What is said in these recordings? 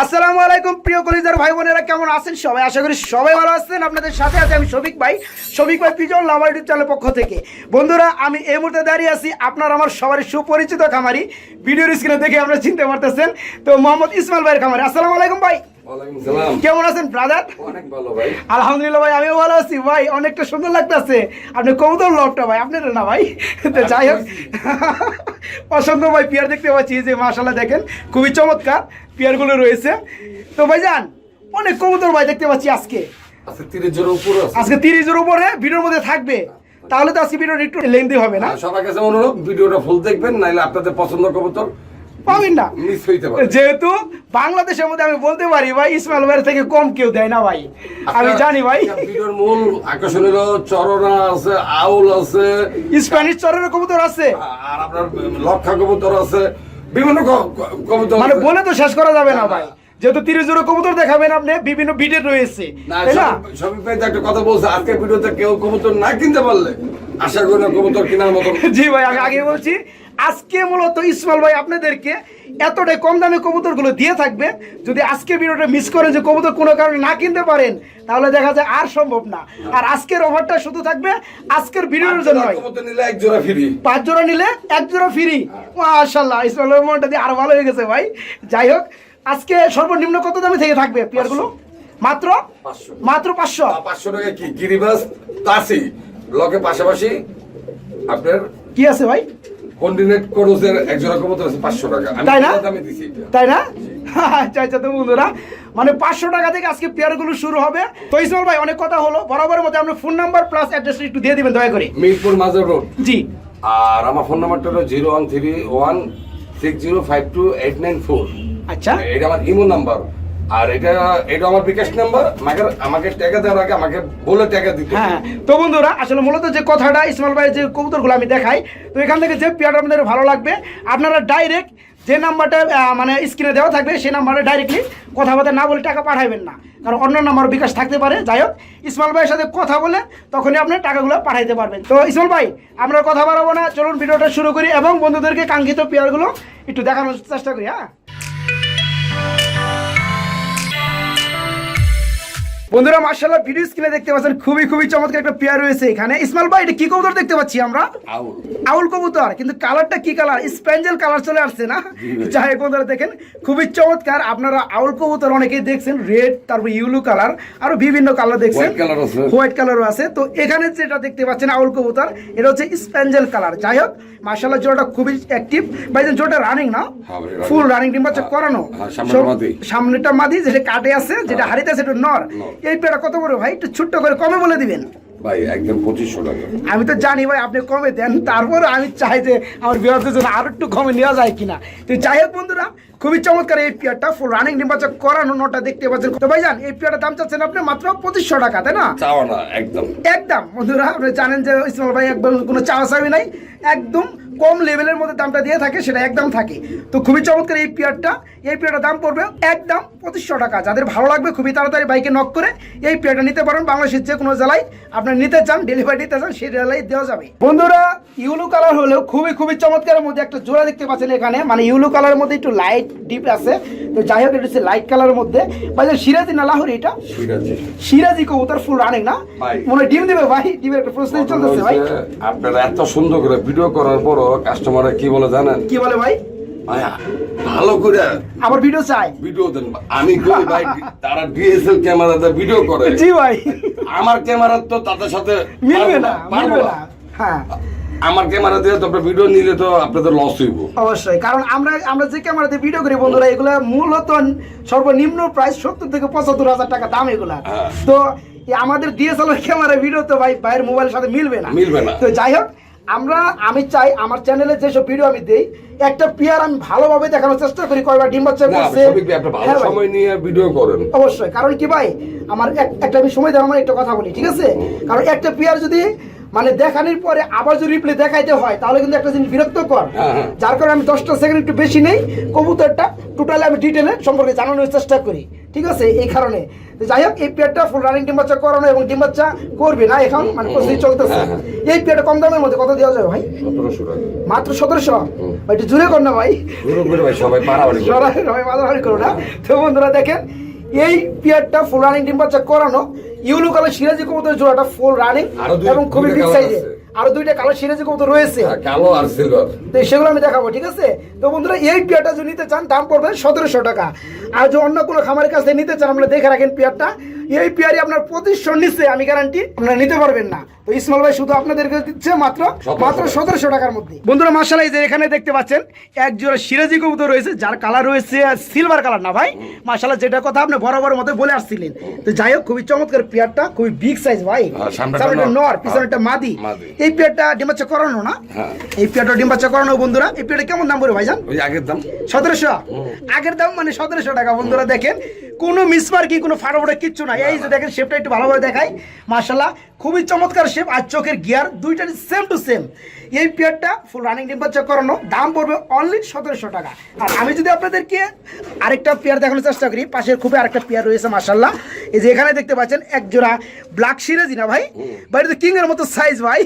আসসালামু আলাইকুম প্রিয় কলিজার ভাই বোনেরা, কেমন আছেন সবাই? আশা করি সবাই ভালো আছেন। আপনাদের সাথে আছে আমি শফিক ভাই পিজন লাভার ইউটিউব চ্যানেলের পক্ষ থেকে। বন্ধুরা, আমি এই মুহূর্তে দাঁড়িয়ে আছি আপনার আমার সবারই সুপরিচিত খামারি, ভিডিওর স্ক্রিনে দেখে আপনারা চিনতে পারতেছেন তো মোহাম্মদ ইসমাইল ভাইয়ের খামারি। আসসালামু আলাইকুম ভাই, কেমন আছেন ব্রাদার? অনেক ভালো ভাই, আলহামদুলিল্লাহ ভাই, আমিও ভালো আছি ভাই। অনেকটা সুন্দর লাগতেছে আপনি কবুতর লবটা ভাই, আপনার না ভাই? তো যাই হোক, অসংখ্য ভাই পিয়ার দেখতে পাচ্ছি যে মাশাআল্লাহ দেখেন খুবই চমৎকার পিয়ারগুলো রয়েছে। তো ভাইজান অনেক কবুতর ভাই দেখতে পাচ্ছি আজকে 30 এর উপরে আছে। আজকে 30 এর উপরে ভিডিওর মধ্যে থাকবে, তাহলে তো আজকে ভিডিওটা একটু লেন্দি হবে না? সবার কাছে অনুরোধ, ভিডিওটা ফুল দেখবেন, নাইলে আপনাদের পছন্দ কবুতর পাবেন না। মিস হইতে পারে। যেহেতু বাংলাদেশের মধ্যে আমি বলতে পারি ভাই, ইসমাইল ভাইয়ের থেকে কম কেউ দেয় না ভাই, আমি জানি ভাই। ভিডিওর মূল আকর্ষণ হলো চরনা আছে, আউল আছে, স্প্যানিশ চরের কবুতর আছে, আর আপনার লক্ষা কবুতর আছে, বিভিন্ন কবুতর মানে বলে তো শেষ করা যাবে না ভাই। যেহেতু 30 জোড়া কবুতর দেখাবেন আপনি, বিভিন্ন বিডে রয়েছে, তাই না? সবই ভাই একটা কথা বলছে, আজকে ভিডিওতে কেউ কবুতর না কিনতে পারলে আশা করি না কবুতর কেনার মতো। জি ভাই, আমি আগে বলছি আজকে মূলত ইসমাইল ভাই আপনাদেরকে এতটাই কম দামে কবুতরগুলো দিয়ে থাকবে। যদি আজকে ভিডিওটা মিস করেন, যে কবুতর কোনো কারণে না কিনতে পারেন, তাহলে দেখা যায় আর সম্ভব না। আর আজকের অফারটা শুধু থাকবে আজকের ভিডিওর জন্য। কবুতর নিলে এক জোড়া ফ্রি, 5 জোড়া নিলে 1 জোড়া ফ্রি। মাশাআল্লাহ, ইসমাইল ভাই মনটা দিয়ে আরো ভালো হয়ে গেছে ভাই। যাই হোক, আজকে সর্বনিম্ন কত দামে থেকে থাকবে পিয়ারগুলো? মাত্র 500 টাকা। কি গিরিবাস তাসি লকে পাশাপাশি আপনার কি আছে ভাই? কন্টিনেন্ট ক্রুজের এক জোড়া কবুতর আছে 500 টাকা। আমি তাই না? দামে দিছি এটা। তাই না? আচ্ছা আচ্ছা, তো বন্ধুরা মানে 500 টাকা থেকে আজকে পেয়ারগুলো শুরু হবে। তো ইসমাইল ভাই অনেক কথা হলো, বরাবরের মধ্যে আপনি ফোন নাম্বার প্লাস অ্যাড্রেসটা একটু দিয়ে দিবেন দয়া করে। মিরপুর মাজার রোড। জি। আর আমার ফোন নাম্বারটা হলো 01316052894। আচ্ছা, এটা আমার ইমো নাম্বার, আর এটা আমার বিকাশ নাম্বার। আমাকে টাকা দেওয়ার আগে আমাকে বলে টাকা দিতে। হ্যাঁ। তো বন্ধুরা, আসলে মূলত যে কথাটা ইসমাইল ভাইয়ের যে কবুতরগুলো আমি দেখাই, তো এখান থেকে যে পেয়ারটা আপনাদের ভালো লাগবে, আপনারা ডাইরেক্ট যে নাম্বারটা মানে স্ক্রিনে দেওয়া থাকবে সেই নাম্বারে ডাইরেক্টলি কথাবার্তা না বলে টাকা পাঠাবেন না, কারণ অন্য নাম্বার বিকাশ থাকতে পারে। যাই হোক, ইসমাইল ভাইয়ের সাথে কথা বলে তখনই আপনি টাকাগুলো পাঠাইতে পারবেন। তো ইসমাইল ভাই, আমরা কথা বাড়াবো না, চলুন ভিডিওটা শুরু করি এবং বন্ধুদেরকে কাঙ্ক্ষিত পেয়ারগুলো একটু দেখানোর চেষ্টা করি। হ্যাঁ বন্ধুরা, মাশাআল্লাহ ভিডিও স্ক্রিনে দেখতে পাচ্ছেন খুবই চমৎকার একটা পেয়ার রয়েছে এখানে। ইসমাইল ভাই, এটা কি কবুতর দেখতে পাচ্ছি আমরা? আউল কবুতর, কিন্তু কালারটা কি কালার? স্প্যাঞ্জেল কালার চলে আসছে না? যাই হোক বন্ধুরা, দেখেন খুবই চমৎকার। আপনারা আউল কবুতর অনেকেই দেখছেন, রেড, তারপর ইউলো কালার, আরো বিভিন্ন কালার দেখছেন, হোয়াইট কালারও আছে। তো এখানে যেটা দেখতে পাচ্ছেন আউল কবুতর, এটা হচ্ছে স্প্যাঞ্জেল কালার। যাই হোক, মাশাআল্লাহ জোড়াটা খুবই অ্যাক্টিভ ভাই। জোড়াটা রানিং না? ফুল রানিং, ডিম বাচ্চা করানো। সামনেটা মাদি, যেটা কাটে আছে, যেটা হারিতে আছে এটা নর। এই পেয়ারটা কত বড় ভাই? একটু ছোট্ট করে কমে বলে দিবেন ভাই। একদম 2500 টাকা। আমি তো জানি ভাই আপনি কমে দেন, তারপর আমি চাই যে আমার বিয়ারদের জন্য আরো একটু কমে নেওয়া যায় কিনা। তো যাই হোক বন্ধুরা, খুবই চমৎকার এই পেয়ারটা, ফুল রানিং ডিম বাচ্চা করানো, নটা দেখতে পাচ্ছেন। তো ভাইজান, এই পেয়ারটার দাম চাচ্ছেন আপনি মাত্র 2500 টাকা, তাই না? চাওয়া না, একদম একদম। বন্ধুরা, আপনি জানেন যে ইসমাইল ভাই একদম কোনো চাওয়া চাওয়ি নাই, একদম কম লেভেলের মধ্যে দামটা দিয়ে থাকে, সেটা একদম থাকে। তো খুবই চমৎকার এই পেয়ারটার দাম পড়বে একদম 2500 টাকা। যাদের ভালো লাগবে খুবই তাড়াতাড়ি বাইকে নক করে এই পেয়ারটা নিতে পারেন। বাংলাদেশের যে কোনো জেলায় আপনার নিতে চান, ডেলিভারি দিতে চান, সেই জেলায় দেওয়া যাবে। বন্ধুরা, ইউলো কালার হলেও খুবই চমৎকারের মধ্যে একটা জোড়া দেখতে পাচ্ছেন এখানে, মানে ইউলো কালারের মধ্যে একটু লাইট ডিপ আছে। তো যাই হোক, এটা হচ্ছে লাইট কালারের মধ্যে। ভাই সিরাজি না লাহোরি? এটা সিরাজি কবুতর, ফুল রানিং না? মনে ডিম দিবে ভাই, ডিমের একটা প্রশ্ন চলতেছে ভাই। আপনারা এত সুন্দর করে ভিডিও করার পরও কাস্টমাররা কি বলে জানেন? কি বলে ভাই? ভালো করে আমার ভিডিও চাই, ভিডিও দেন। আমি কই ভাই, তারা ডিএসএল ক্যামেরাতে ভিডিও করে। জি ভাই, আমার ক্যামেরা তো তাদের সাথে মিলবে না। হ্যাঁ, আমার ক্যামেরা দিয়ে তো আপনার ভিডিও নিলে তো আপনাদের লস হইব অবশ্যই, কারণ আমরা যে ক্যামেরাতে ভিডিও করি বন্ধুরা, এগুলো মূলত সর্বনিম্ন প্রাইস 70 থেকে 75,000 টাকা দাম এগুলা। তো আমাদের ডিএসএলআর ক্যামেরা ভিডিও তো ভাই ভাইয়ের মোবাইলের সাথে মিলবে না। তো যাই হোক, আমি চাই আমার চ্যানেলে যেসব ভিডিও আমি দেই, একটা পেয়ার আমি ভালোভাবে দেখানোর চেষ্টা করি, কয়বার ডিম বাচ্চা করছে। ভালো সময় নিয়ে ভিডিও করেন অবশ্যই, কারণ কি ভাই, আমার একটা আমি সময় দেওয়ার, আমার একটা কথা বলি, ঠিক আছে? কারণ একটা পেয়ার যদি মানে দেখানোর পরে আবার যদি রিপ্লে দেখাইতে হয় তাহলে কিন্তু একটা জিনিস বিরক্তকর। যার কারণে আমি 10টা সেকেন্ড একটু বেশি নেই কবুতরটা টোটালি আমি ডিটেলে সম্পর্কে জানানোর চেষ্টা করি, ঠিক আছে? এই কারণে যাই হোক, এই পেয়ারটা ফুল রানিং ডিম বাচ্চা করানো এবং ডিম বাচ্চা করবে না এখন, মানে প্রস্তুতি চলতেছে। এই পেয়ারটা কম দামের মধ্যে কত দেওয়া যাবে ভাই? 1700 টাকা মাত্র 1700। ভাই একটু জুড়ে কর না ভাই, সবাই পারাবাড়ি সবাই মাঝামাঝি করো না। তো বন্ধুরা দেখেন, এই পেয়ারটা ফুল রানিং ডিম বাচ্চা করানো ইউলো কালার সিরাজি কবুতরের জোড়াটা ফুল রানিং এবং খুবই বিগ সাইজে। আরো দুইটা কালার সিরাজি কবুতর রয়েছে, কালো আর সিলভার, তো সেগুলো আমি দেখাবো, ঠিক আছে? তো বন্ধুরা এই পেয়ারটা যদি নিতে চান দাম পড়বে 1700 টাকা। আর যদি অন্য কোনো খামারের কাছে নিতে চান আপনারা দেখে রাখেন পেয়ারটা, এই পেয়ারই আপনার 2500 নিচে আমি গ্যারান্টি আপনারা নিতে পারবেন না। তো ইসমাইল ভাই শুধু আপনাদেরকে দিচ্ছে মাত্র 1700 টাকার মধ্যে। বন্ধুরা মাশাআল্লাহ, এই যে এখানে দেখতে পাচ্ছেন এক জোড়া সিরাজি কবুতর রয়েছে, যার কালার রয়েছে সিলভার কালার না ভাই? মাশাআল্লাহ, যেটা কথা আপনি বরাবর মতো বলে আসছিলেন। তো যাই হোক, খুবই চমৎকার পেয়ারটা, খুবই বিগ সাইজ ভাই। সামনেটা নর, পিছনেটা মাদি। এই পেয়ারটা ডিম বাচ্চা করানো না? এই পেয়ারটা ডিম বাচ্চা করানো। বন্ধুরা এই পেয়ারটা কেমন দাম পড়বে ভাইজান? ওই আগের দাম 1700। আগের দাম মানে 1700 টাকা। বন্ধুরা দেখেন, কোনো মিসমার কি কোনো ফাটাফাটা কিচ্ছু নাই। এই যে দেখেন শেপটা একটু ভালোভাবে দেখাই, মাশাআল্লাহ খুবই চমৎকার শেপ। আর চোখের গিয়ার দুইটা সেম টু সেম। এই পেয়ারটা ফুল রানিং ডিম বাচ্চা করানো, দাম পড়বে অনলি 1700 টাকা। আর আমি যদি আপনাদেরকে আরেকটা পেয়ার দেখানোর চেষ্টা করি, পাশের খুবই আরেকটা পেয়ার রয়েছে মাশাআল্লাহ। এই যে এখানে দেখতে পাচ্ছেন এক জোড়া ব্ল্যাক সিরাজি না ভাই? বাইরে তো কিং এর মতো সাইজ ভাই,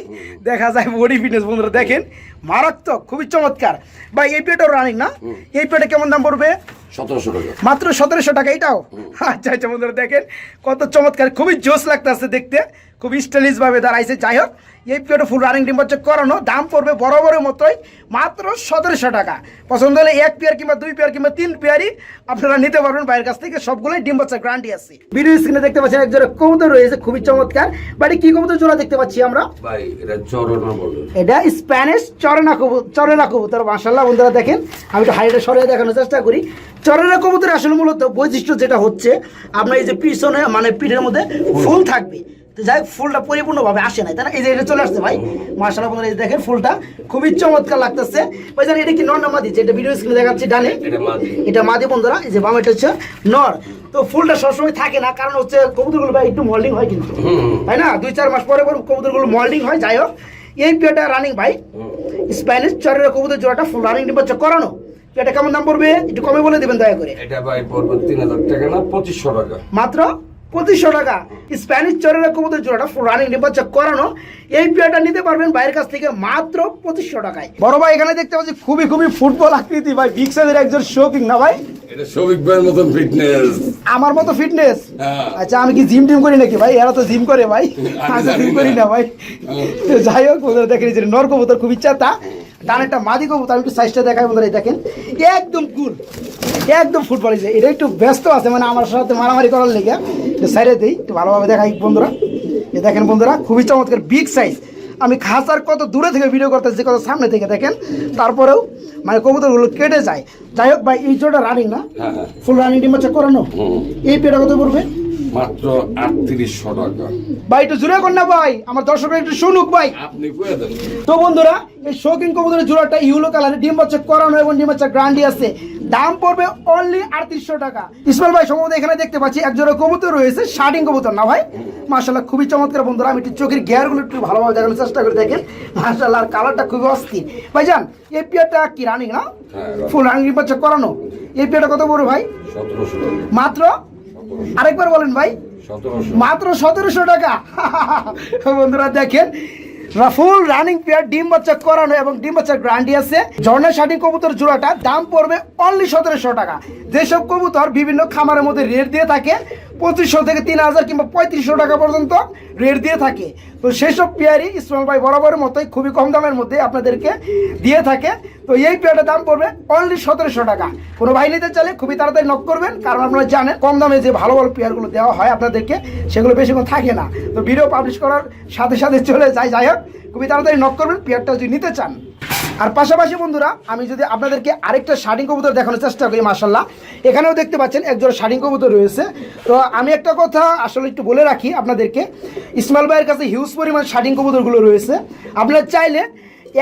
দেখা যায় বডি ফিটনেস। বন্ধুরা দেখেন মারাত্মক, খুবই চমৎকার ভাই। এই পেয়ারটাও রানিং না? এই পেয়ারটা কেমন দাম পড়বে? 1700 টাকা মাত্র 1700 টাকা। এটাও আচ্ছা আচ্ছা। বন্ধুরা দেখেন কত চমৎকার, খুবই জোস লাগতেছে দেখতে, খুব স্টাইলিশ ভাবে দাঁড়াইছে। যাই হোক, এই পেয়ারটা ফুল রানিং ডিম বাচ্চা করানো, দাম পড়বে বরাবরের মতোই মাত্র 1700 টাকা। পছন্দ হলে এক পেয়ার কিংবা দুই পেয়ার কিংবা তিন পেয়ারই আপনারা নিতে পারবেন বাইরের কাছ থেকে, সবগুলোই ডিম বাচ্চা গ্যারান্টি আছে। ভিডিও স্ক্রিনে দেখতে পাচ্ছেন এক জোড়া কবুতর রয়েছে, খুবই চমৎকার। বাড়ি কি কবুতর জোড়া দেখতে পাচ্ছি আমরা ভাই? এটা চরনা বলে, এটা স্প্যানিশ চরেনা কবুতর। মাশাআল্লাহ বন্ধুরা দেখেন, আমি তো হাইটে সরিয়ে দেখানোর চেষ্টা করি। চরেনা কবুতর আসলে মূলত বৈশিষ্ট্য যেটা হচ্ছে আপনার এই যে পিছনে মানে পিঠের মধ্যে ফুল থাকবে, তো যাই হোক ফুলটা পরিপূর্ণভাবে আসে নাই, তাই না? এই যে এটা চলে আসছে ভাই, মাশাআল্লাহ বন্ধুরা, এই দেখেন ফুলটা খুবই চমৎকার লাগতেছে। ভাই জানেন এটা কি নর না মাদি? যেটা ভিডিও স্ক্রিনে দেখাচ্ছি ডানে, এটা মাদি বন্ধুরা। এই যে বামেটা হচ্ছে নর। তো ফুলটা সবসময় থাকে না, কারণ হচ্ছে কবুতরগুলো ভাই একটু মল্ডিং হয় কিন্তু, তাই না? 2-4 মাস পরে পরে কবুতরগুলো মল্ডিং হয়। যাই হোক, এই পেয়ারটা রানিং ভাই, স্প্যানিশ চরের কবুতর জোড়াটা ফুল রানিং ডিম বাচ্চা করানো। এটা কেমন দাম পড়বে একটু কমে বলে দেবেন দয়া করে। এটা ভাই পড়বে 3000 টাকা না 2500 টাকা। মাত্র 2500 টাকা। স্প্যানিশ চরের কবুতর জোড়াটা ফুল রানিং ডিম বাচ্চা করানো, এই পেয়ারটা নিতে পারবেন বাইরের কাছ থেকে মাত্র 2500 টাকায়। বড় ভাই এখানে দেখতে পাচ্ছি খুবই খুবই ফুটবল আকৃতি ভাই, বিগ সাইজের একজন শৌকিং না ভাই? এটা শৌকিক ভাইয়ের মতন ফিটনেস, আমার মতো ফিটনেস? হ্যাঁ। আচ্ছা, আমি কি জিম টিম করি নাকি ভাই? এরা তো জিম করে ভাই, আমি জিম করি না ভাই। তো যাই হোক বন্ধুরা দেখেন, যে নর কবুতর খুব ইচ্ছা, ডানেরটা মাদি কবুতর। আমি একটু সাইজটা দেখাই বন্ধুরা, দেখেন একদম কুল, একদম ফুটবল। এটা একটু ব্যস্ত আছে, মানে আমার সাথে মারামারি করার লেগে সাইডে দিই, একটু ভালোভাবে দেখাই বন্ধুরা। এই দেখেন বন্ধুরা, খুবই চমৎকার বিগ সাইজ। আমি খাঁচার কত দূরে থেকে ভিডিও করতেছি, কত সামনে থেকে দেখেন, তারপরেও মানে কবুতরগুলো কেটে যায়। যাই হোক ভাই, এই জোড়া রানিং না? ফুল রানিং ডিম বাচ্চা করানো। এই পেটা কত পড়বে? মাত্র 3800 টাকা। ভাই একটু জোরে কর না ভাই, আমার দর্শকরা একটু শুনুক ভাই। আপনি কয়ে দেন। তো বন্ধুরা, এই শৌখিন কবুতরের জোড়াটা ইউলো কালারের ডিম বাচ্চা করানো এবং ডিম বাচ্চা গ্যারান্টি আছে, দাম পড়বে অনলি 3800 টাকা। ইসমাইল ভাই সম্ভবত এখানে দেখতে পাচ্ছি এক জোড়া কবুতর রয়েছে, শার্টিং কবুতর না ভাই? মাশাআল্লাহ খুবই চমৎকার বন্ধুরা। আমি একটু চোখের গিয়ারগুলো একটু ভালোভাবে দেখানোর চেষ্টা করে দেখেন, মাশাআল্লাহ আর কালারটা খুবই অস্থির। ভাইজান এই পেয়ারটা কি রানিং না? ফুল রানিং ডিম বাচ্চা করানো। এই পেয়ারটা কত পড়বে ভাই? 1700 টাকা মাত্র। আরেকবার বলেন ভাই। 1700 মাত্র 1700 টাকা। বন্ধুরা দেখেন, ফুল রানিং পেয়ার ডিম বাচ্চা করানো এবং ডিম বাচ্চার গ্যারান্টি আছে। ঝর্ণা শার্টিং কবুতর জোড়াটা দাম পড়বে অনলি 1700 টাকা। যেসব কবুতর বিভিন্ন খামারের মধ্যে রেট দিয়ে থাকে 2500 থেকে 3000 কিংবা 3500 টাকা পর্যন্ত রেট দিয়ে থাকে, তো সেসব পেয়ারই ইসমাইল ভাই বরাবরের মতোই খুবই কম দামের মধ্যে আপনাদেরকে দিয়ে থাকে। তো এই পেয়ারটার দাম পড়বে অনলি 1700 টাকা। কোনো ভাই নিতে চাইলে খুবই তাড়াতাড়ি নক করবেন, কারণ আপনারা জানেন কম দামে যে ভালো ভালো পেয়ারগুলো দেওয়া হয় আপনাদেরকে, সেগুলো বেশিক্ষণ থাকে না। তো ভিডিও পাবলিশ করার সাথে সাথে চলে যায়। যাই হোক, খুবই তাড়াতাড়ি নক করবেন পেয়ারটা যদি নিতে চান। আর পাশাপাশি বন্ধুরা, আমি যদি আপনাদেরকে আরেকটা শার্টিং কবুতর দেখানোর চেষ্টা করি, মাশাআল্লাহ এখানেও দেখতে পাচ্ছেন একজোড়া শার্টিং কবুতর রয়েছে। তো আমি একটা কথা আসলে একটু বলে রাখি আপনাদেরকে, ইসমাইল ভাইয়ের কাছে হিউজ পরিমাণ শার্টিং কবুতরগুলো রয়েছে। আপনারা চাইলে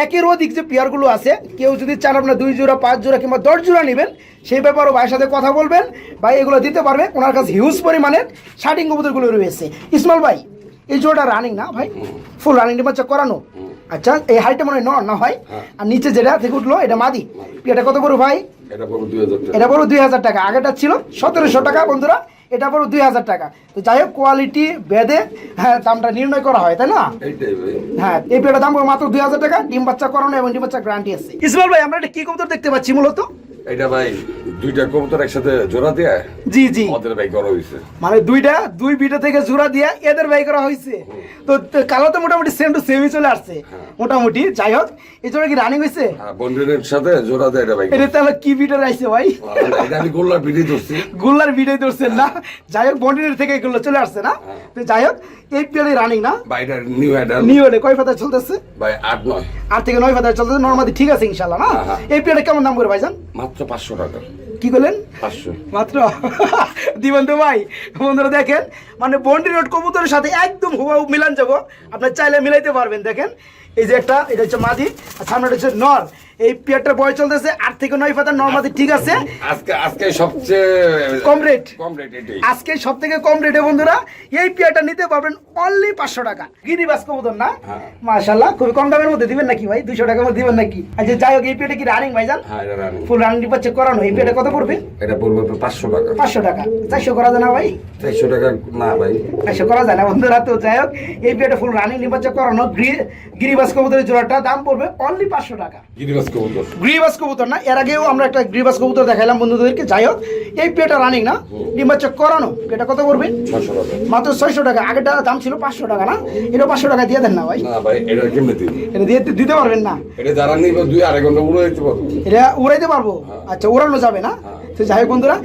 একের অধিক যে পেয়ারগুলো আছে, কেউ যদি চান আপনার 2 জোড়া 5 জোড়া কিংবা 10 জোড়া নেবেন, সেই ব্যাপারেও ভাইয়ের সাথে কথা বলবেন, ভাই এগুলো দিতে পারবে। ওনার কাছে হিউজ পরিমাণের শার্টিং কবুতরগুলো রয়েছে। ইসমাইল ভাই এই জোড়াটা রানিং না ভাই? ফুল রানিং ডিম বাচ্চা করানো। আচ্ছা, এই হাইটটা মনে হয় নর না হয়, আর নিচে যেটা থেকে উঠলো এটা মাদি। এটা কত করে ভাই? এটা বড় 2000 টাকা। এটা বড় 2000 টাকা। আগেটা ছিল 1700 টাকা বন্ধুরা, এটা বড় 2000 টাকা। তো যাই হোক, কোয়ালিটি ভেদে হ্যাঁ দামটা নির্ণয় করা হয়, তাই না? এইটাই ভাই। হ্যাঁ, এই পেয়ারটার দাম পড়বে মাত্র 2000 টাকা। ডিম বাচ্চা করানো এবং ডিম বাচ্চা গ্যারান্টি আছে। ইসমাইল ভাই, আমরা এটা কি কবুতর দেখতে পাচ্ছি মূলত? এটা ভাই দুইটা কবুতর একসাথে জোড়া দিয়ে জি জি, ওদের ভাই করা হইছে। মানে দুই বিটা থেকে জোড়া দিয়ে এদের বাই করা হয়েছে। তো কালো তো মোটামুটি সেম টু সেমই চলে আসছে মোটামুটি। যাই হোক, এই জোড়া কি রানিং হয়েছে? হ্যাঁ, বন্ডিনের সাথে জোড়া দিয়ে এটা ভাই। এটা তাহলে কি বিটার আইছে ভাই? এটা আমি গোল্লার ভিডিও ধরছি। গুল্লার ভিডিও ধরছেন না? যাই হোক, বন্ডিনের থেকে এগুলো চলে আসছে না? তো যাই হোক, এই পেয়ারে রানিং না? ভাই এটা নিউ অ্যাডাল। নিউ এডে কয় ফাদার চলতেছে? ভাই 8-9। 8 থেকে 9 ফাদার চলতেছে নরমালি, ঠিক আছে ইনশাআল্লাহ না? এই পেয়ারে কেমন দাম করে ভাইজান? মাত্র 500 টাকা। কি করলেন? 500 মাত্র দিবেন তো ভাই? বন্ধুরা দেখেন, মানে বন্ডি রোড কবুতরের সাথে একদম হুবহু মিলান যাবো, আপনার চাইলে মিলাইতে পারবেন। দেখেন, এই যে একটা, এটা হচ্ছে মাদি আর সামনে হচ্ছে নর। এই পেয়ারটার বয়স চলতেছে 8 থেকে 9 ফাদার নরমাদি, ঠিক আছে? আজকে সবচেয়ে কম রেট, এটাই। আজকে সব থেকে কম রেটে বন্ধুরা এই পেয়ারটা নিতে পারবেন অনলি 500 টাকা। গিরিবাস কবুতর না? মাশাআল্লাহ, খুবই কম দামের মধ্যে দিবেন নাকি ভাই? 200 টাকার মধ্যে দিবেন নাকি? আচ্ছা, যাই হোক, এই পেয়ারটা কি রানিং ভাইজান? হ্যাঁ, এটা রানিং। ফুল রানিং ডিপাচ্ছে করানো। এই পেয়ারটা কত পড়বে? এটা পড়বে 500 টাকা। 500 টাকা। 400 করা যায় না ভাই? 400 টাকা না ভাই, 400 করা যায় না বন্ধুরা। তো যাই হোক, এই পেয়ারটা ফুল রানিং ডিপাচ্ছে করানো গিরিবাস কবুতরের জোড়াটা দাম পড়বে অনলি 500 টাকা। গিরিবাস কবুতর। গ্রিবাস কবুতর না? এর আগেও আমরা একটা গ্রিবাস কবুতর দেখাইলাম বন্ধুদেরকে। যাই হোক, এই পেয়ারটা রানিং না? ডিম্বাচ্চা করানো। এটা কত পড়বে? 600 টাকা। মাত্র 600 টাকা। আগেটা দাম ছিল 500 টাকা না? এটা 500 টাকা দিয়ে দেন না ভাই? না ভাই, এটা কেমনে দিই? এটা দিয়ে দিতে পারবেন না? এটা যারা নিবে 2-2.5 ঘন্টা উড়ে দিতে পারবো। এটা উড়াইতে পারবো? আচ্ছা, উড়ানো যাবে না? তো যাই হোক বন্ধুরা,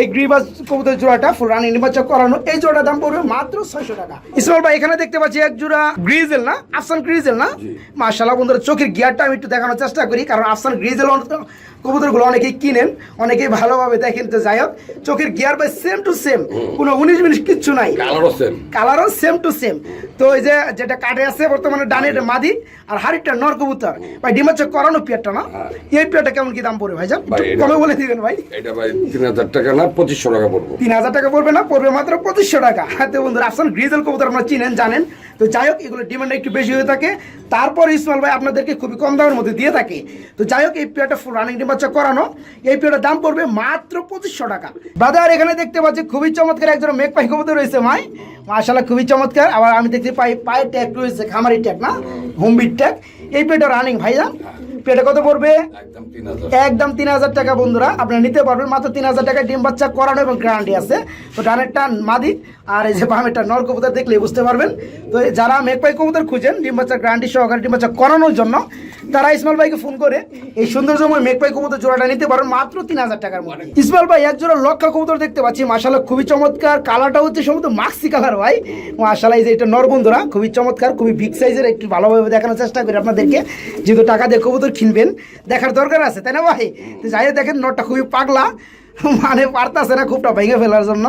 এই গ্রিবাস কবুতর জোড়াটা ফুল রানিং নির্বাচক করানো, এই জোড়ার দাম পড়বে মাত্র 600 টাকা। ইসমাইল ভাই, এখানে দেখতে পাচ্ছি এক জোড়া গ্রিজেল না? আফসান গ্রিজেল না? মাশাআল্লাহ বন্ধুরা, চোখের গিয়ারটা আমি একটু দেখানোর চেষ্টা করি, কারণ আফসান গ্রিজেল কবুতরগুলো অনেকেই কিনেন, অনেকেই ভালোভাবে দেখেন। তো যাই হোক, চোখের গিয়ার ভাই সেম টু সেম, কোনো 19-20 কিচ্ছু নাই। কালারও সেম টু সেম। তো এই যে যেটা কাটে আছে বর্তমানে ডানে, এটা মাদি, আর হাড়িটা নর কবুতর ভাই। ডিমাচক করানো পেয়ারটা না? এই পেয়ারটা কেমন কি দাম পড়বে ভাইজান? কমে বলে দিবেন ভাই। এটা ভাই 3000 টাকা না 2500 টাকা পড়বে। 3000 টাকা পড়বে না, পড়বে মাত্র 2500 টাকা। তো বন্ধুরা, আফসান গ্রিজেল কবুতর আপনারা চিনেন, জানেন। তো যাই হোক, এগুলো ডিমান্ড একটু বেশি হয়ে থাকে, তারপর ইসমাইল ভাই আপনাদেরকে খুবই কম দামের মধ্যে দিয়ে থাকে। তো যাই হোক, এই পেয়ারটা ফুল রানিং ডিমাচক করানো, এই পেয়ারটার দাম পড়বে মাত্র 2500 টাকা। বাজার এখানে দেখতে পাচ্ছি খুবই চমৎকার একজন মেঘপাই কবুতর রয়েছে ভাই, মাশাআল্লাহ খুবই চমৎকার। আবার আমি দেখতে পাই পায়ের ট্যাগ রয়েছে, খামারি ট্যাগ না, হোমবিট ট্যাগ। এই পেয়ারটা রানিং ভাইজান, পেয়ারটা কত পড়বে? একদম 3000 টাকা বন্ধুরা, আপনারা নিতে পারবেন মাত্র 3000 টাকা। ডিম বাচ্চা করানো এবং গ্যারান্টি আছে। তো ডানেরটা মাদি আর এই যে বামেরটা নর কবুতর, দেখলে বুঝতে পারবেন। তো যারা মেঘপাই কবুতর খুঁজেন ডিম বাচ্চা গ্যারান্টি সহকারে ডিম বাচ্চা করানোর জন্য, তারা ইসমাইল ভাইকে ফোন করে এই সৌন্দর্যময় মেঘপাই কবুতর জোড়াটা নিতে পারেন মাত্র 3000 টাকার মধ্যে। ইসমাইল ভাই, এক জোড়া লক্ষা কবুতর দেখতে পাচ্ছি, মাশাআল্লাহ খুবই চমৎকার। কালারটা হচ্ছে সম্ভবত মাক্সি কালার ভাই, মাশাআল্লাহ। এই যে এটা নর বন্ধুরা, খুবই চমৎকার, খুবই বিগ সাইজের। একটু ভালোভাবে দেখানোর চেষ্টা করি আপনাদেরকে, যেহেতু টাকা দিয়ে কবুতর কিনবেন, দেখার দরকার আছে, তাই না ভাই? তো যাই হোক, দেখেন নরটা খুবই পাগলা, মানে পারতাছে না খুবটা ভেঙে ফেলার জন্য।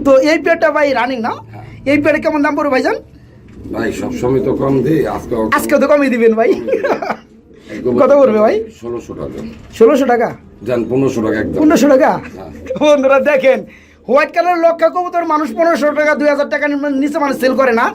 তো এই পেয়ারটা ভাই রানিং না? এই পেয়ারে কেমন দাম পড়বে ভাইজান? ভাই সবসময় তো কম দিই, আজকে তো কমই দিবেন ভাই। কত পড়বে ভাই? 1600 টাকা। 1600 টাকা? জান 1500 টাকা। একদম 1500 টাকা। বন্ধুরা দেখেন, হোয়াইট কালার লক্ষা কবুতর মানুষ 1500 টাকা 2000 টাকা নিচে মানে সেল করে না।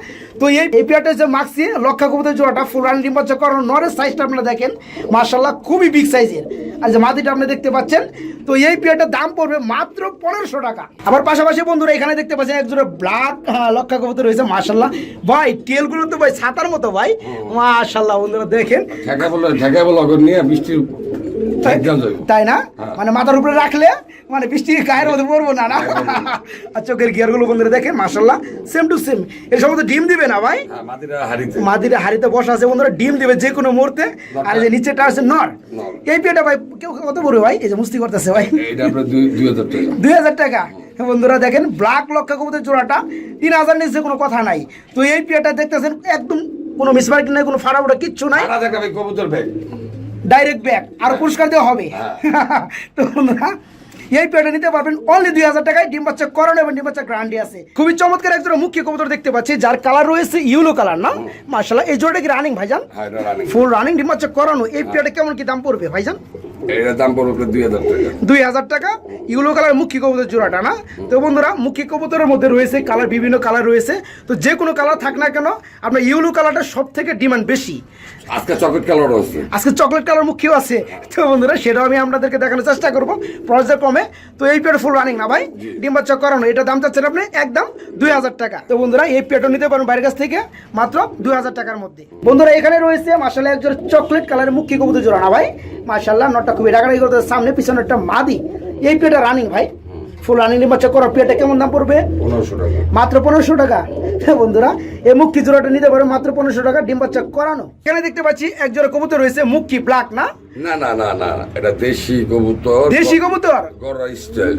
তো এই পেয়ারটা হচ্ছে মাক্সি লক্ষা কবুতর জোড়াটা ফুল রান ডিম বাচ্চা করানো। নরের সাইজটা আপনারা দেখেন, মাশাআল্লাহ খুবই বিগ সাইজের। আর যে মাদিটা আপনি দেখতে পাচ্ছেন, তো এই পেয়ারটার দাম পড়বে মাত্র 1500 টাকা। আবার পাশাপাশি বন্ধুরা, এখানে দেখতে পাচ্ছেন একজোড়া ব্ল্যাক লক্ষা কবুতর রয়েছে, মাশাআল্লাহ ভাই। টেলগুলো তো ভাই ছাতার মতো ভাই, মাশাআল্লাহ বন্ধুরা দেখেন। ঢাকা বলে অগর নিয়ে বৃষ্টির তাই না? মানে মাথার উপরে রাখলে মানে বৃষ্টি গায়ের মধ্যে পড়বো না না। আর চোখের গিয়ার গুলো বন্ধুরা দেখেন, মাশাআল্লাহ সেম টু সেম। এর সময় ডিম দিবে না ভাই? মাদিরা হাড়িতে বসা আছে বন্ধুরা, ডিম দিবে যে কোনো মুহূর্তে। আর এই যে নিচেটা আছে নর। এই পেয়ারটা ভাই কেউ কত পড়বে ভাই? এই যে মুস্তি করতেছে ভাই, 2000 টাকা। বন্ধুরা দেখেন, ব্ল্যাক লক্ষা কবুতর জোড়াটা 3000 নিচে কোনো কথা নাই। তো এই পেয়ারটা দেখতেছেন, একদম কোনো মিসমার্কিং নাই, কোনো ফাড়া কিচ্ছু নাই, ডাইরেক্ট ব্যাক। আর পুরস্কার দেওয়া হবে। তো বন্ধুরা, এই পেয়ারটা নিতে পারবেন অনলি 2000 টাকায়। ডিম বাচ্চা করানো এবং ডিম বাচ্চা গ্যারান্টি আছে। খুবই চমৎকার একজন মুখ্য কবুতর দেখতে পাচ্ছি, যার কালার রয়েছে ইয়েলো কালার না? মাশাআল্লাহ, এই জোড়াটা কি রানিং ভাইজান? ফুল রানিং ডিম বাচ্চা করানো। এই পেয়ারটা কেমন কি দাম পড়বে ভাইজান? এটার দাম পড়বে 2000 টাকা। 2000 টাকা ইউলো কালার মুখী কবুতর জোড়াটা না? তো বন্ধুরা মুখী কবুতরের মধ্যে রয়েছে কালার, বিভিন্ন কালার রয়েছে। তো যে কোনো কালার থাক না কেন, আপনার ইউলো কালারটা সব থেকে ডিমান্ড বেশি। আজকে চকলেট কালার আছে, আজকে চকলেট কালার মুখীও আছে। তো বন্ধুরা সেটাও আমি আপনাদেরকে দেখানোর চেষ্টা করবো পর্যায়ক্রমে। তো এই পেয়ার ফুল রানিং না ভাই, ডিম বাচ্চা করানো। এটা দাম চাচ্ছেন আপনি একদম 2000 টাকা। তো বন্ধুরা এই পেয়ারটা নিতে পারেন বাইরের কাছ থেকে মাত্র 2000 টাকার মধ্যে। বন্ধুরা এখানে রয়েছে মাশাআল্লাহ একজন চকলেট কালারের মুখী কবুতর জোড়া না ভাই, মাশাআল্লাহ নটটা খুবই ডাকাডাকি করতে, সামনে পিছনে একটা মাদি। এই পেয়ারটা রানিং ভাই, ফুল রানিং ডিম বাচ্চা করা। পেয়ারটা কেমন দাম পড়বে? 1500 টাকা। মাত্র 1500 টাকা। বন্ধুরা এই মুক্কি জোড়াটা নিতে পারো মাত্র 1500 টাকা, ডিম বাচ্চা করানো। এখানে দেখতে পাচ্ছি এক জোড়া কবুতর রয়েছে মুক্কি ব্ল্যাক না? না না না না না, এটা দেশি কবুতর, দেশি কবুতর গররা স্টাইল।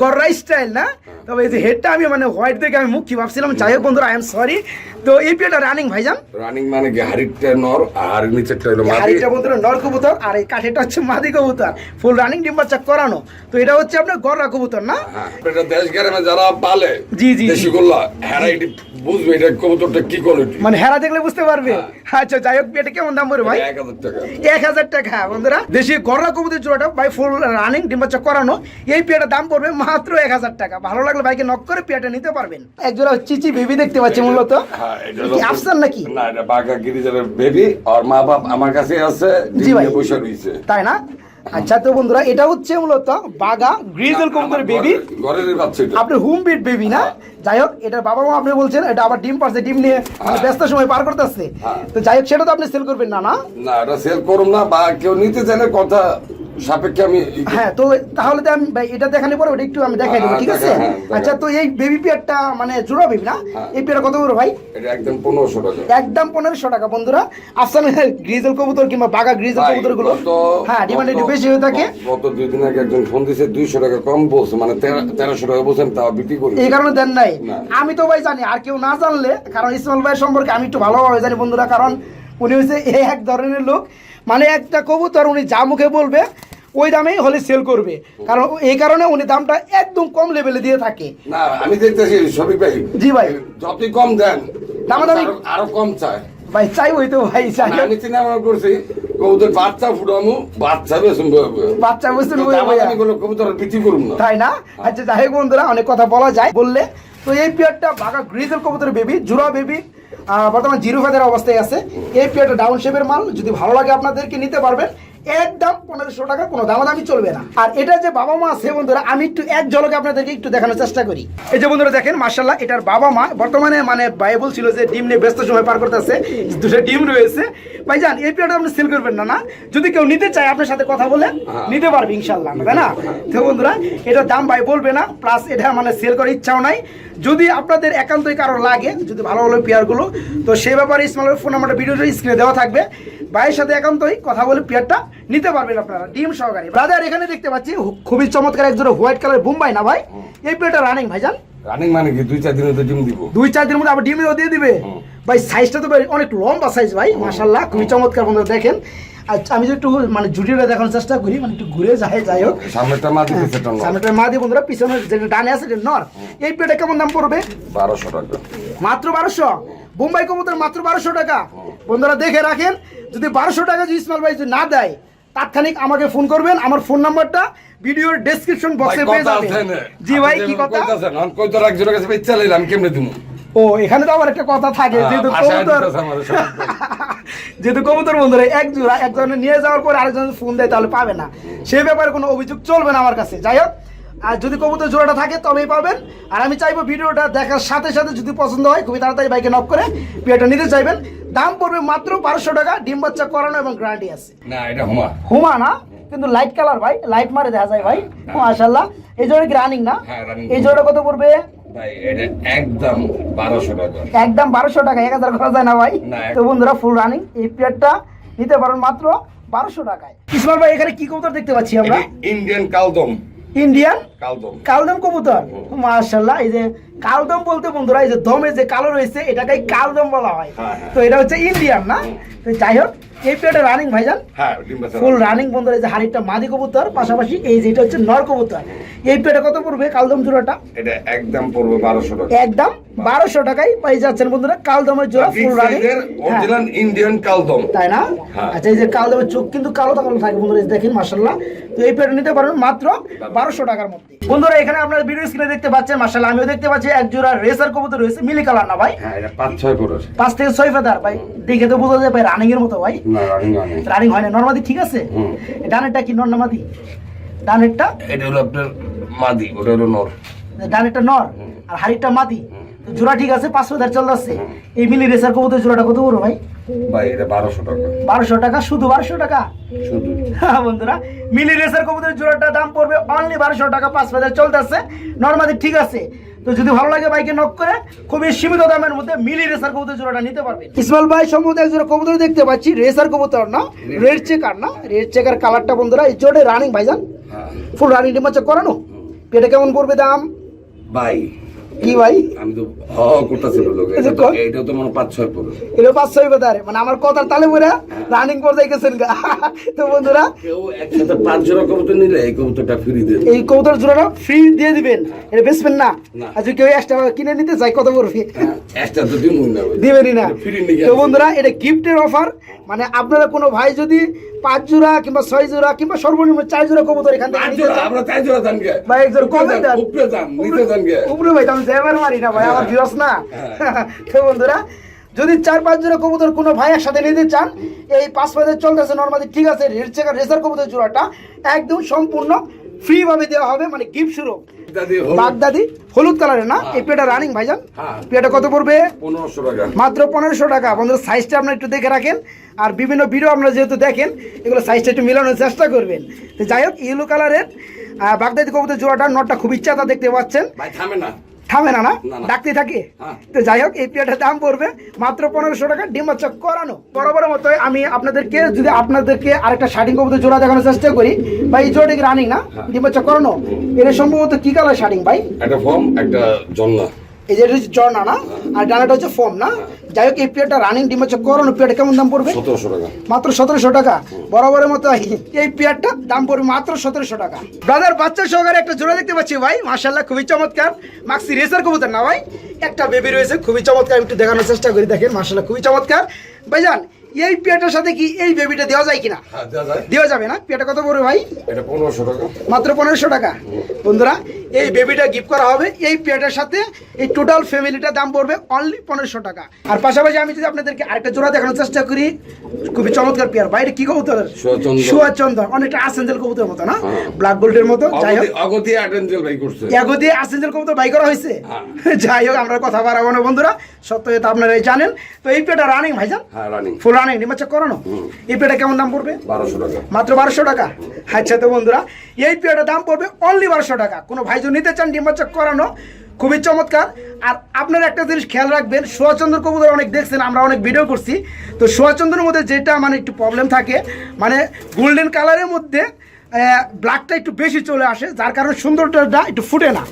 গররা স্টাইল না? তবে এই যে হেডটা আমি মানে হোয়াইট দেখে আমি মুক্কি ভাবছিলাম। যাই হোক বন্ধুরা, আই এম সরি। তো এই পেয়ারটা রানিং ভাইজান? রানিং মানে কি, হাড়িটা নর আর নিচেরটা হলো মাদি। হাড়িটা বন্ধুরা নর কবুতর আর এই কাঠেটা হচ্ছে মাদি কবুতর, ফুল রানিং ডিম বাচ্চা করানো। তো এটা হচ্ছে আপনার গররা কবুতর না? হ্যাঁ, এটা দেশ গ্রামে যারা পালে জি জি দেশি গোল্লা, হেরা এটি বুঝবে এটা কবুতরটা কি কোয়ালিটি। মানে হেরা দেখলে বুঝতে পারবে। আচ্ছা যাই হোক, এটা কেমন দাম পড়বে ভাই? 1000 টাকা। 1000 টাকা। বন্ধুরা দেশি গররা কবুতর জোড়াটা ভাই ফুল রানিং ডিম বাচ্চা করানো, এই পেয়ারটার দাম পড়বে মাত্র 1000 টাকা। ভালো লাগলে ভাইকে নক করে পেয়ারটা নিতে পারবেন। এক জোড়া চিচি বেবি দেখতে পাচ্ছি মূলত, হ্যাঁ, এটা কি আফসান নাকি? না, এটা বাঘা গিরিজারের বেবি। আর মা বাপ আমার কাছে আছে, জি ভাই। বসে রইছে। তাই না? আচ্ছা তো বন্ধুরা এটা হচ্ছে মূলত বাগা গ্রিজেল কবুতরের বেবি, ঘরের বাচ্চা এটা। আপনার হোম বিট বেবি না? যাই হোক, এটার বাবা মা আপনি বলছেন এটা আবার ডিম পারছে, ডিম নিয়ে মানে ব্যস্ত সময় পার করতেছে। তো যাই হোক, সেটা তো আপনি সেল করবেন না? না না, এটা সেল করুম না, বা কেউ নিতে চাইলে কথা সাপেক্ষে আমি হ্যাঁ। তো তাহলে তো আমি ভাই এটা দেখালে পরে ওটা একটু আমি দেখাই দেবো, ঠিক আছে? আচ্ছা তো এই বেবি পেয়ারটা মানে জোড়া বেবি না? এই পেয়ারটা কত করে ভাই? এটা একদম 1500 টাকা। একদম 1500 টাকা। বন্ধুরা আফসান গ্রিজেল কবুতর কিংবা বাগা গ্রিজেল কবুতর গুলো হ্যাঁ ডিমান্ড একটু বেশি হয়ে থাকে। গত 2 দিন আগে একজন ফোন দিয়েছে 200 টাকা কম বলছে, মানে 1300 টাকা বলছেন, তাও বিক্রি করি। এই কারণে দেন নাই? না। আমি তো ভাই জানি, আর কেউ না জানলে, কারণ ইসমাইল ভাই সম্পর্কে আমি একটু ভালোভাবে জানি বন্ধুরা। কারণ উনি হচ্ছে এক ধরনের লোক, মানে একটা কবুতর উনি যা মুখে বলবে ওই দামেই হলে সেল করবে। কারণ এই কারণে উনি দামটা একদম কম লেভেলে দিয়ে থাকে। না, আমি দেখতেছি শফিক ভাই, জি ভাই, যতই কম দেন দামাদামি আরো কম চায় ভাই। চাই ওই তো ভাই, চাই। আমি চিন্তা করছি কবুতর বাচ্চা ফুটামু, বাচ্চা বেসুন বাচ্চা বুঝতে আমি কোনো কবুতর বিক্রি করুম না, তাই না? আচ্ছা যাই হোক বন্ধুরা, অনেক কথা বলা যায় বললে। তো এই পেয়ারটা বাঘা গ্রিজেল কবুতরের বেবি, জোড়া বেবি, বর্তমান 0 ফেদার অবস্থায় আছে। এই পেয়ারটা ডাউন শেপের মাল, যদি ভালো লাগে আপনাদেরকে নিতে পারবেন। একদম 1500 টাকা, কোনো দামাদামি চলবে না। আর এটা যে বাবা মা আছে বন্ধুরা, আমি একটু এক ঝলকে আপনাদেরকে একটু দেখানোর চেষ্টা করি। এই যে বন্ধুরা দেখেন মাশাআল্লাহ, এটার বাবা মা বর্তমানে মানে বাইবল ছিল যে ডিম নিয়ে ব্যস্ত সময় পার করতেছে, দুটো ডিম রয়েছে। ভাইজান এই পেয়ারটা আপনি সেল করবেন না? না, যদি কেউ নিতে চায় আপনার সাথে কথা বলে নিতে পারবে ইনশাআল্লাহ, তাই না? তো বন্ধুরা এটার দাম ভাই বলবে না, প্লাস এটা মানে সেল করার ইচ্ছাও নাই। যদি আপনাদের একান্তই কারো লাগে, যদি ভালো ভালো পেয়ারগুলো, তো সেই ব্যাপারে ইসমাইলের ফোন নাম্বারটা ভিডিওটা স্ক্রিনে দেওয়া থাকবে। ভাইয়ের সাথে একান্তই কথা বলে পেয়ারটা নিতে পারবেন আপনারা ডিম সহকারে। ব্রাদার এখানে দেখতে পাচ্ছি খুবই চমৎকার এক জোড়া হোয়াইট কালার বোম্বাই না ভাই? এই পেয়ারটা রানিং ভাইজান? রানিং মানে কি 2-4 দিনে তো ডিম দিব। 2-4 দিনের মধ্যে আবার ডিমও দিয়ে দিবে ভাই। সাইজটা তো ভাই অনেক লম্বা সাইজ ভাই, মাশাআল্লাহ খুবই চমৎকার। বন্ধুরা দেখেন, আচ্ছা আমি একটু মানে জুটিটা দেখানোর চেষ্টা করি, মানে একটু ঘুরে যায়। যাই হোক, সামনেটা মাদি, পিছনেটা নর। সামনেটা মাদি বন্ধুরা, পিছনে যেটা ডানে আছে এটা নর। এই পেয়ারটা কেমন দাম পড়বে? 1200 টাকা। মাত্র 1200? বোম্বাই কবুতর মাত্র 1200 টাকা। বন্ধুরা দেখে রাখেন, যদি 1200 টাকা যদি ইসমাইল ভাই যদি না দেয়, তাৎক্ষণিক আমাকে ফোন করবেন। আমার ফোন নাম্বারটা ভিডিওর ডেসক্রিপশন বক্সে পেয়ে যাবেন। জি ভাই, কি কথা? আমি কই তো একজনের কাছে ইচ্ছা লইলাম, কেমনে দিমু? ও এখানে তো আবার একটা কথা থাকে, যেহেতু কবুতর যেহেতু কবুতর বন্ধুরা এক জোড়া একজনের নিয়ে যাওয়ার পর আরেকজন ফোন দেয় তাহলে পাবে না, সেই ব্যাপারে কোনো অভিযোগ চলবে না আমার কাছে। যাই হোক, আর যদি কবুতর জোড়াটা থাকে তবেই পাবেন। আর আমি চাইবো ভিডিওটা দেখার সাথে সাথে যদি পছন্দ হয় খুবই তাড়াতাড়ি বাইকে নক করে পেয়ারটা নিতে চাইবেন। দাম পড়বে মাত্র 1200 টাকা, ডিম বাচ্চা করানো এবং গ্যারান্টি আছে। না, এটা হুমা। হুমা না, কিন্তু লাইট কালার ভাই, লাইট মারে দেখা যায় ভাই। মাশাআল্লাহ, এই জোড়া কি রানিং না? এই জোড়া কত পড়বে ভাই? এটা একদম 1200 টাকা। একদম 1200 টাকা, 1000 করা যায় না ভাই? তো বন্ধুরা ফুল রানিং এই পেয়ারটা নিতে পারেন মাত্র 1200 টাকায়। ইসমাইল ভাই এখানে কি কবুতর দেখতে পাচ্ছি আমরা? ইন্ডিয়ান কালদম। ইন্ডিয়ান কালদম। কালদম কবুতর, মাশাআল্লাহ। এই যে কালদম বলতে বন্ধুরা, এই যে দমে যে কালো রয়েছে এটাকে কালদম বলা হয়। তো এটা হচ্ছে ইন্ডিয়ান না? তো যাই হোক, এই পেয়ারটা রানিং ভাইজান? হ্যাঁ, ডিম বাচ্চা ফুল রানিং বন্ধুরা। এই যে হাড়িটা মাদি কবুতর, পাশাপাশি এই যেটা হচ্ছে নর কবুতর। এই পেয়ারটা কত পড়বে কালদম জোড়াটা? এটা একদম পড়বে 1200 টাকা। একদম 1200 টাকায় পাই যাচ্ছেন বন্ধুরা কালদমের জোড়া ফুল রানিং অরিজিনাল ইন্ডিয়ান কালদম, তাই না? হ্যাঁ। আচ্ছা, এই যে কালদমের চোখ কিন্তু কালো কালো থাকে বন্ধুরা, এই দেখেন মাশাআল্লাহ। তো এই পেয়ারটা নিতে পারবেন মাত্র 1200 টাকার মধ্যে। বন্ধুরা এখানে আপনারা ভিডিও স্ক্রিনে দেখতে পাচ্ছেন মাশাআল্লাহ, আমিও দেখতে পাচ্ছি এক জোড়া রেসার কবুতর রয়েছে, মিলি কালার না ভাই? হ্যাঁ, এটা 5-6 করে। 5 থেকে 6 ফেদার ভাই, দেখে তো বোঝা যায় ভাই রানিং এর মতো ভাই। না, রানিং হয় না, নরমাদি ঠিক আছে। ডানেরটা কি নর না মাদি? ডানেরটা এটা হলো আপনার মাদি, ওটা হলো নর। ডানেরটা নর আর হাড়িটা মাদি, তো জোড়া ঠিক আছে, 5 ফেদার চলতেছে। এই মিলি রেসার কবুতর জোড়াটা কত বড় ভাই? ভাই এটা 1200 টাকা। 1200 টাকা, শুধু 1200 টাকা শুধু। হ্যাঁ বন্ধুরা, মিলি রেসার কবুতরের জোড়াটা দাম পড়বে অনলি 1200 টাকা, 5 ফেদার চলতেছে, নরমাদি ঠিক আছে। তো যদি ভালো লাগে বাইকে নক করে খুবই সীমিত দামের মধ্যে মিলি রেসার কবুতর জোড়াটা নিতে পারবেন। ইসমাইল ভাই সম্ভবত এক জোড়া কবুতর দেখতে পাচ্ছি, রেসার কবুতর না, রেড চেকার না, রেড চেকার কালারটা বন্ধুরা এই জোড়ে রানিং ভাইজান, ফুল রানিং ডিমাচা করানো। এটা কেমন পড়বে দাম ভাই? কি ভাই আমি তো করতেছিল লোক, এটা তো মনে 5-6 পড়বে। এটা 5-6 ফেদার, মানে আমার কথার তালে পড়ে রানিং পর্যায়ে গেছেন গা। তো বন্ধুরা কেউ একসাথে 5 জোড়া কবুতর নিলে এই কবুতরটা ফ্রি দেন। এই কবুতর জোড়াটা ফ্রি দিয়ে দিবেন, এটা বেচবেন না? না। আচ্ছা, কেউ এক্সট্রা কিনে নিতে চাই কত পড়বে? একটা তো দিমুই না ভাই, দিবেনই না? ফ্রি নিয়ে তো বন্ধুরা এটা গিফটের অফার, মানে আপনারা কোনো ভাই যদি 5 জোড়া কিংবা 6 জোড়া কিংবা সর্বনিম্ন 4 জোড়া কবুতর এখান থেকে নিতে চান, আমরা 4 জোড়া দান গে ভাই একজন কমে দেন, উপরে দান নিতে দান গে উপরে ভাই আমি যেবার মারি না ভাই, আমার ভিউয়ার্স না। তো বন্ধুরা যদি 4-5 জোড়া কবুতর কোনো ভাই একসাথে নিতে চান, এই 5 ফেদার চলতেছে নরমালি ঠিক আছে, রেড চেকার রেসার কবুতর জোড়াটা একদম সম্পূর্ণ ফ্রি ভাবে দেওয়া হবে, মানে গিফট স্বরূপ। বাগদাদি হলুদ কালারের না, এই পেটা রানিং ভাইজান, পেটা কত পড়বে? 1500 টাকা, মাত্র 1500 টাকা। বন্ধুরা সাইজটা আপনারা একটু দেখে রাখেন, আর বিভিন্ন ভিডিও আপনারা যেহেতু দেখেন এগুলো সাইজটা একটু মেলানোর চেষ্টা করবেন। তো যাই হোক, ইয়েলো কালারের বাগদাদি কবুতর জোড়াটা নটটা খুব ইচ্ছা দেখতে পাচ্ছেন, ভাই থামে না, থামে না, না না। ডাকতে থাকে। হ্যাঁ। তো যাই হোক, এই পেয়ারটার দাম পড়বে মাত্র 1500 টাকা, ডিম বাচ্চা করানো। বরাবর মতো আমি আপনাদেরকে আরেকটা শার্টিং কবুতর জোড়া দেখানোর চেষ্টা করি ভাই। এই জোড়াটা কি রানিং না, ডিম বাচ্চা করানো? এটা সম্ভবত কি কালার শার্টিং ভাই? একটা ফর্ম একটা জন্না, এই যে এটা জর্না না, আর ডানাটা হচ্ছে ফর্ম না। যাই হোক, এই পেয়ারটা রানিং ডিম বাচ্চা করানো, পেয়ারটা কেমন দাম পড়বে? 1700 টাকা, মাত্র 1700 টাকা। বরাবরের মতো এই পেয়ারটা দাম পড়বে মাত্র 1700 টাকা। ব্রাদার বাচ্চা সহকারে একটা জোড়া দেখতে পাচ্ছি ভাই, মাশাআল্লাহ খুবই চমৎকার, মাক্সি রেসার কবুতর না ভাই? একটা বেবি রয়েছে খুবই চমৎকার, একটু দেখানোর চেষ্টা করি, দেখেন মাশাআল্লাহ খুবই চমৎকার ভাইজান। এই পেয়ারটার সাথে কি এই বেবিটা দেওয়া যায় কিনা? দেওয়া যাবে না? পেয়ারটা কত পড়বে ভাই? এটা 1500 টাকা, মাত্র 1500 টাকা। বন্ধুরা এই বেবিটা গিফট করা হবে এই পেয়ারটার সাথে, এই টোটাল ফ্যামিলিটার দাম পড়বে অনলি 1500 টাকা। আর পাশাপাশি আমি যদি আপনাদেরকে আরেকটা জোড়া দেখানোর চেষ্টা করি, খুবই চমৎকার পেয়ার ভাই। এটা কি কবুতর? সুয়াচন্দর, অনেকটা আসেঞ্জেল কবুতরের মতো না, ব্ল্যাক গোল্ডের মতো। যাই হোক, অগতি আটেঞ্জেল ভাই করছে, অগতি আসেঞ্জেল কবুতর বাই করা হয়েছে। যাই হোক, আমরা কথা বাড়াবো না বন্ধুরা, সত্য এটা আপনারাই জানেন। তো এই পেয়ারটা রানিং ভাইজান? হ্যাঁ রানিং, ফুল রানিং নিমাচা করানো। এই পেয়ারটা কেমন দাম পড়বে? 1200 টাকা, মাত্র 1200 টাকা। আচ্ছা, তো বন্ধুরা এই পেয়ারটার দাম পড়বে অনলি 1200 টাকা। কোনো ভাই যদি নিতে চান ডিম বাচ্চা করানো, খুবই চমৎকার। আর আপনারা একটা জিনিস খেয়াল রাখবেন, সোয়াচন্দ্র কবুতর অনেক দেখছেন, আমরা অনেক ভিডিও করছি। তো সোয়াচন্দ্রের মধ্যে যেটা মানে একটু প্রবলেম থাকে, মানে গোল্ডেন কালারের মধ্যে ব্ল্যাকটা একটু বেশি চলে আসে, যার কারণে সৌন্দর্যটা একটু ফুটে না।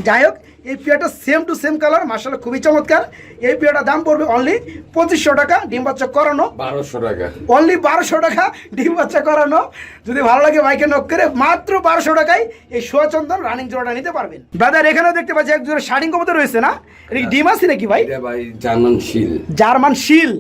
যাই হোক, এই পেয়ারটা সেম টু সেম কালার, মাশাআল্লাহ খুবই চমৎকার। এই পেয়ারটার দাম পড়বে অনলি 2500 টাকা, ডিম বাচ্চা করানো। 1200 টাকা, অনলি 1200 টাকা ডিম বাচ্চা করানো। যদি ভালো লাগে বাইকে নক করে মাত্র 1200 টাকায় এই সোয়াচন্দন রানিং জোড়াটা নিতে পারবেন। ব্রাদার এখানেও দেখতে পাচ্ছি এক জোড়া শার্টিং কবুতর রয়েছে না, এটা কি ডিম আছে নাকি ভাই? এটা ভাই জার্মান শিল, জার্মান শিল।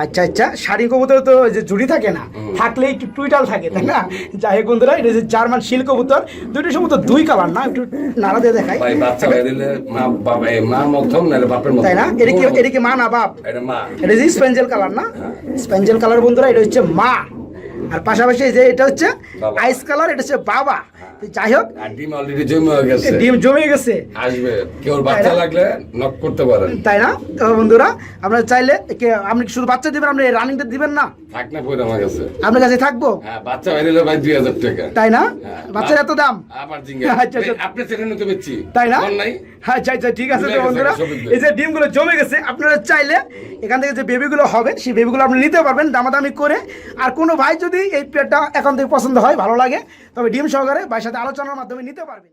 আচ্ছা আচ্ছা, শাড়ি কবুতর তো যে জুড়ি থাকে না, থাকলে একটু টুইটাল থাকে, তাই না? যাই হোক বন্ধুরা, এটা যে জার্মান শিল কবুতর, দুইটা সম্ভবত দুই কালার না, একটু নাড়া দিয়ে দেখাই ভাই। বাচ্চা হয়ে দিলে মা বাবা মার মধ্যম নালে বাপের মধ্যম, তাই না? এটা কি মা না বাপ? এটা মা। এটা যে স্পেঞ্জেল কালার না, স্পেঞ্জেল কালার বন্ধুরা, এটা হচ্ছে মা। আর পাশাপাশি এই যে এটা হচ্ছে আইস কালার, এটা হচ্ছে বাবা। যাই হোক, ডিম অলরেডি জমে গেছে, ডিম জমে গেছে, আসবে। কেউ বাচ্চা লাগলে নক করতে পারেন, তাই না? তো বন্ধুরা আপনারা চাইলে আপনি শুধু বাচ্চা দিবেন, আপনি রানিংটা দিবেন না? থাক না পয়সা আমার কাছে, আপনার কাছে থাকবো। হ্যাঁ, বাচ্চা হয়ে দিলে ভাই 2000 টাকা, তাই না? বাচ্চার এত দাম? আবার জিঙ্গা আচ্ছা, আচ্ছা। আপনি ছেড়ে নিতে পারছি, তাই না? নাই। আচ্ছা আচ্ছা, ঠিক আছে। তো বন্ধুরা এই যে ডিমগুলো জমে গেছে, আপনারা চাইলে এখান থেকে যে বেবিগুলো হবে সেই বেবিগুলো আপনি নিতে পারবেন দামাদামি করে। আর কোনো ভাই যদি এই পেয়ারটা এখন থেকে পছন্দ হয়, ভালো লাগে, তবে ডিম সহকারে ভাইয়ের সাথে আলোচনার মাধ্যমে নিতে পারবেন।